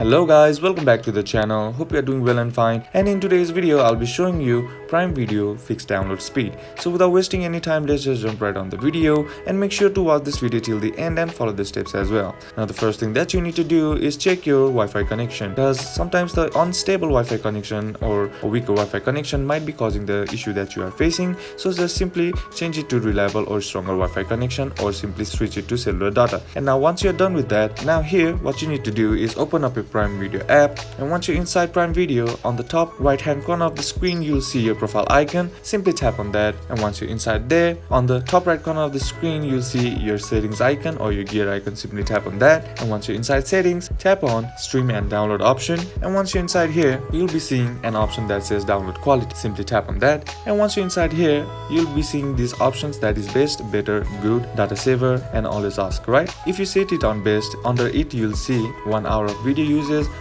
Hello guys, welcome back to the channel. Hope you are doing well and fine. And in today's video, I'll be showing you Prime Video fixed download speed. So without wasting any time, let's just jump right on the video and make sure to watch this video till the end and follow the steps as well. Now the first thing that you need to do is check your Wi-Fi connection, because sometimes the unstable Wi-Fi connection or a weaker Wi-Fi connection might be causing the issue that you are facing. So just simply change it to reliable or stronger Wi-Fi connection, or simply switch it to cellular data. And now once you're done with that, now here what you need to do is open up your Prime Video app, and once you're inside Prime Video, on the top right hand corner of the screen you'll see your profile icon. Simply tap on that, and once you're inside there, on the top right corner of the screen you'll see your settings icon or your gear icon. Simply tap on that, and once you're inside settings, tap on stream and download option, and once you're inside here you'll be seeing an option that says download quality. Simply tap on that, and once you're inside here you'll be seeing these options, that is best, better, good, data saver and always ask, right? If you set it on best, under it you'll see 1 hour of video uses,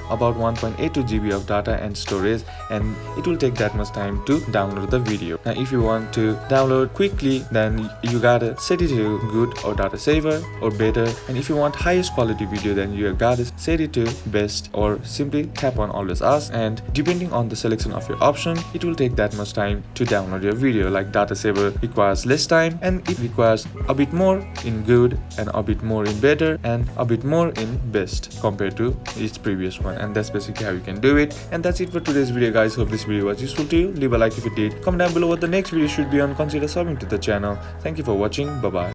about 1.82 GB of data and storage, and it will take that much time to download the video. Now if you want to download quickly, then you gotta set it to good or data saver or better, and if you want highest quality video, then you gotta set it to best, or simply tap on always ask. And depending on the selection of your option, it will take that much time to download your video. Like data saver requires less time, and it requires a bit more in good and a bit more in better and a bit more in best compared to its previous one. And that's basically how you can do it. And that's it for today's video guys. Hope this video was useful to you. Leave a like if it did, comment down below what the next video should be on, consider subbing to the channel. Thank you for watching. Bye bye.